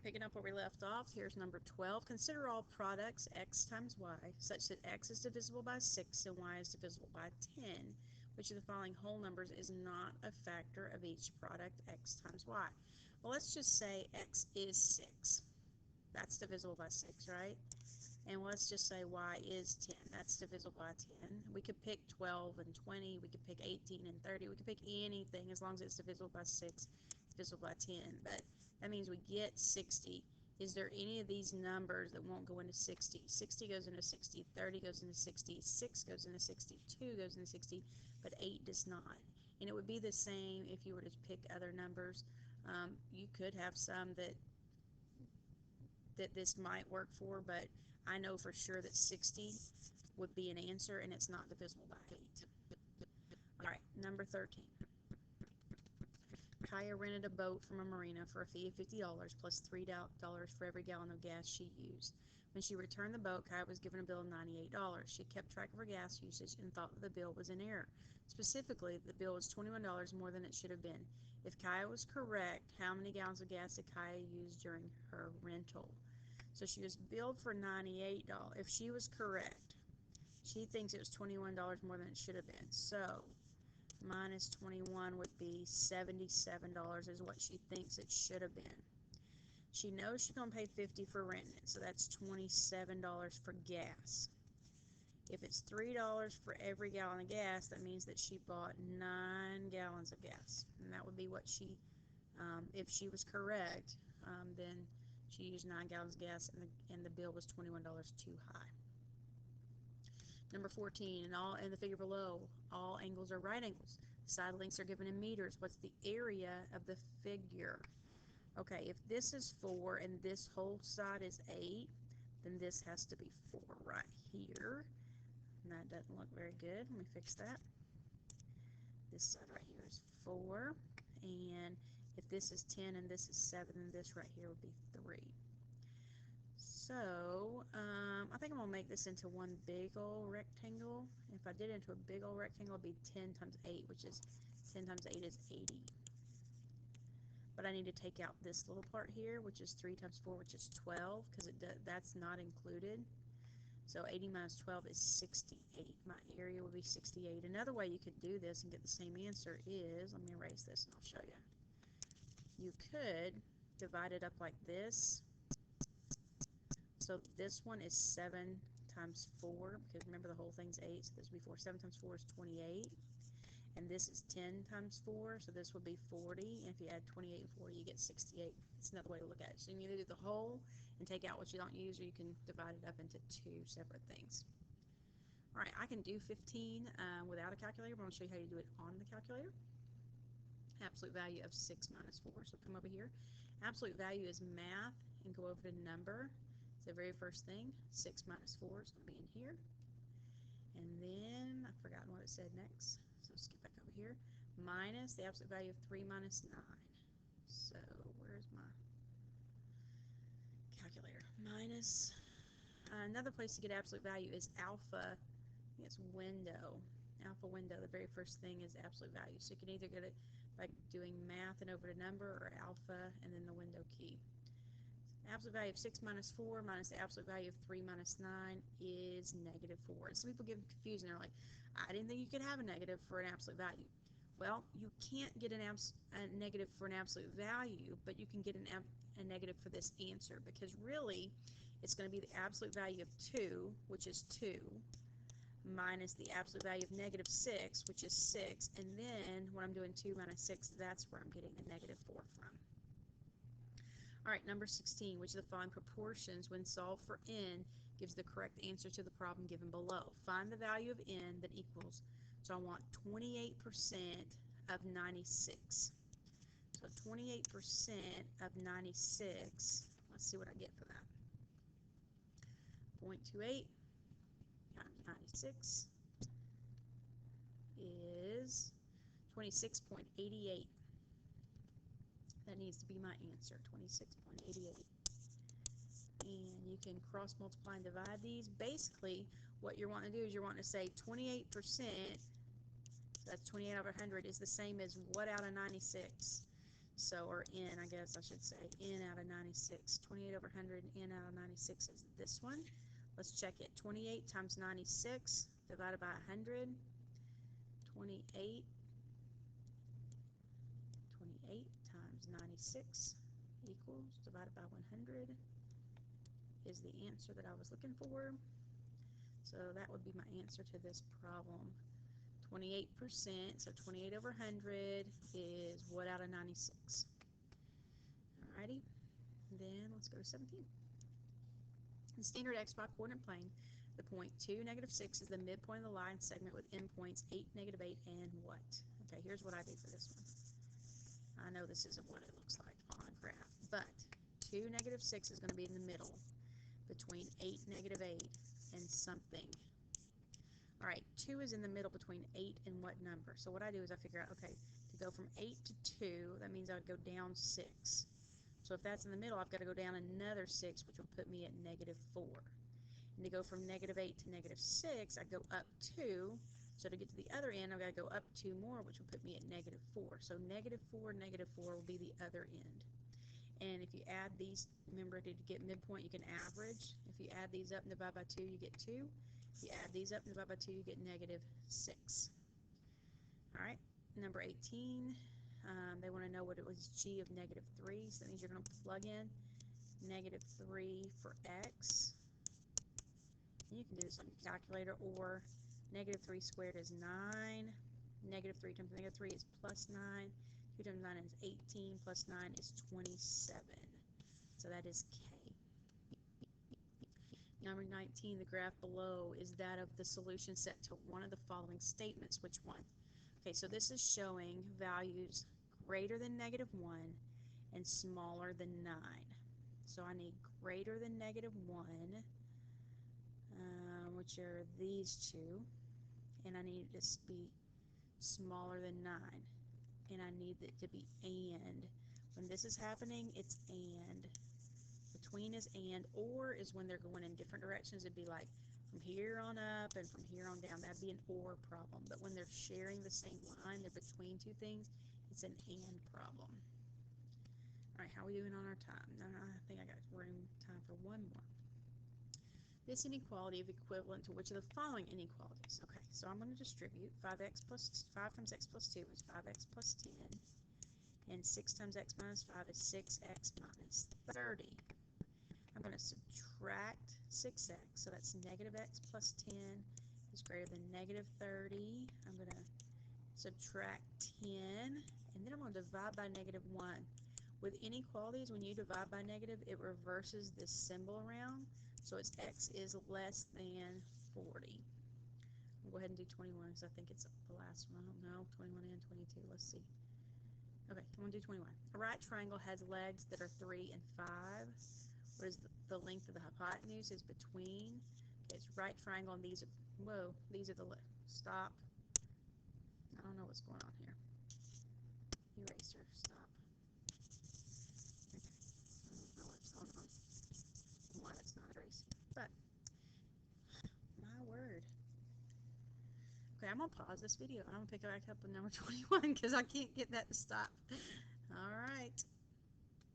Picking up where we left off, here's number 12. Consider all products x times y such that x is divisible by 6 and y is divisible by 10. Which of the following whole numbers is not a factor of each product x times y? Well, let's just say x is 6. That's divisible by 6, right? And let's just say y is 10. That's divisible by 10. We could pick 12 and 20. We could pick 18 and 30. We could pick anything as long as it's divisible by 6, divisible by 10. But that means we get 60. Is there any of these numbers that won't go into 60? 60 goes into 60, 30 goes into 60, 6 goes into 60, 2 goes into 60, but 8 does not. And it would be the same if you were to pick other numbers. You could have some that this might work for, but I know for sure that 60 would be an answer, and it's not divisible by 8. All right, number 13. Kaya rented a boat from a marina for a fee of $50 plus $3 for every gallon of gas she used. When she returned the boat, Kaya was given a bill of $98. She kept track of her gas usage and thought that the bill was in error. Specifically, the bill was $21 more than it should have been. If Kaya was correct, how many gallons of gas did Kaya use during her rental? So she was billed for $98. If she was correct, she thinks it was $21 more than it should have been. So minus 21 would be $77 is what she thinks it should have been. She knows she's going to pay $50 for renting it, so that's $27 for gas. If it's $3 for every gallon of gas, that means that she bought 9 gallons of gas. And that would be what she, if she was correct, then she used 9 gallons of gas and the bill was $21 too high. Number 14, in the figure below, all angles are right angles. The side lengths are given in meters. What's the area of the figure? Okay, if this is 4 and this whole side is 8, then this has to be 4 right here. And that doesn't look very good. Let me fix that. This side right here is 4. And if this is 10 and this is 7, then this right here would be 3. So, I think I'm going to make this into one big old rectangle. If I did it into a big old rectangle, it would be 10 times 8, which is 10 times 8 is 80. But I need to take out this little part here, which is 3 times 4, which is 12, because that's not included. So 80 minus 12 is 68. My area would be 68. Another way you could do this and get the same answer is, let me erase this and I'll show you. You could divide it up like this. So this one is 7 times 4, because remember the whole thing's 8, so this would be 4. 7 times 4 is 28. And this is 10 times 4, so this would be 40. And if you add 28 and 40, you get 68. It's another way to look at it. So you can either do the whole and take out what you don't use, or you can divide it up into 2 separate things. All right, I can do 15 without a calculator, but I'm going to show you how to do it on the calculator. Absolute value of 6 minus 4. So come over here. Absolute value is math, and go over to number. It's the very first thing. 6 minus 4 is going to be in here. And then I've forgotten what it said next. So skip back over here. Minus the absolute value of 3 minus 9. So where's my calculator? Minus. Another place to get absolute value is alpha. I think it's window. Alpha window. The very first thing is absolute value. So you can either get it by doing math and over to number, or alpha and then the window key. Absolute value of 6 minus 4 minus the absolute value of 3 minus 9 is negative 4. And some people get confused and they're like, I didn't think you could have a negative for an absolute value. Well, you can't get a negative for an absolute value, but you can get a negative for this answer, because really it's going to be the absolute value of 2, which is 2, minus the absolute value of negative 6, which is 6, and then when I'm doing 2 minus 6, that's where I'm getting the negative 4 from. All right, number 16, which of the following proportions, when solved for n, gives the correct answer to the problem given below? Find the value of n that equals, so I want 28% of 96. So 28% of 96, let's see what I get for that. 0.28 times 96 is 26.88. That needs to be my answer, 26.88. And you can cross multiply and divide these. Basically, what you're wanting to do is you're wanting to say 28%, so that's 28 over 100, is the same as what out of 96? So, or n, I guess I should say, n out of 96. 28 over 100, n out of 96 is this one. Let's check it. 28 times 96 divided by 100. 28 times 96 equals, divided by 100 is the answer that I was looking for. So that would be my answer to this problem. 28%, so 28 over 100 is what out of 96? Alrighty, then let's go to 17. In standard x-y coordinate plane, the point 2, -6 is the midpoint of the line segment with endpoints 8, -8, and what? Okay, here's what I do for this one. I know this isn't what it looks like on a graph, but 2, -6 is going to be in the middle between 8, -8, and something. Alright, 2 is in the middle between 8 and what number? So what I do is I figure out, okay, to go from 8 to 2, that means I would go down 6. So if that's in the middle, I've got to go down another 6, which will put me at -4. And to go from -8 to -6, I go up 2. So to get to the other end, I've got to go up 2 more, which will put me at -4. So -4, -4 will be the other end. And if you add these, remember to get midpoint, you can average. If you add these up and divide by 2, you get 2. If you add these up and divide by 2, you get -6. Alright, number 18, they want to know what it was g of -3, so that means you're going to plug in -3 for x. And you can do this on your calculator, or -3 squared is 9, -3 times -3 is +9, 2 times 9 is 18, plus 9 is 27. So that is K. Number 19, the graph below is that of the solution set to one of the following statements. Which one? Okay, so this is showing values greater than -1 and smaller than 9. So I need greater than -1, which are these two, and I need it to be smaller than 9. And I need it to be and. When this is happening, it's and. Between is and, or is when they're going in different directions. It'd be like from here on up and from here on down. That'd be an or problem. But when they're sharing the same line, they're between two things, it's an and problem. Alright, how are we doing on our time? I think I got time for one more. This inequality is equivalent to which of the following inequalities? Okay, so I'm going to distribute 5 times x plus 2 is 5x plus 10, and 6 times x minus 5 is 6x minus 30. I'm going to subtract 6x, so that's -x plus 10 is greater than -30. I'm going to subtract 10, and then I'm going to divide by -1. With inequalities, when you divide by negative, it reverses this symbol around, so it's x is less than 40. I'll go ahead and do 21 because I think it's the last one. No, 21 and 22. Let's see. Okay, I'm going to do 21. A right triangle has legs that are 3 and 5. What is the length of the hypotenuse is between. Okay, it's right triangle, and these are, whoa, these are the, stop. I don't know what's going on here. Eraser, stop. Okay, I don't know what's going on. Why it's not erasing. But, my word. Okay, I'm going to pause this video. I'm going to pick it back up with number 21 because I can't get that to stop.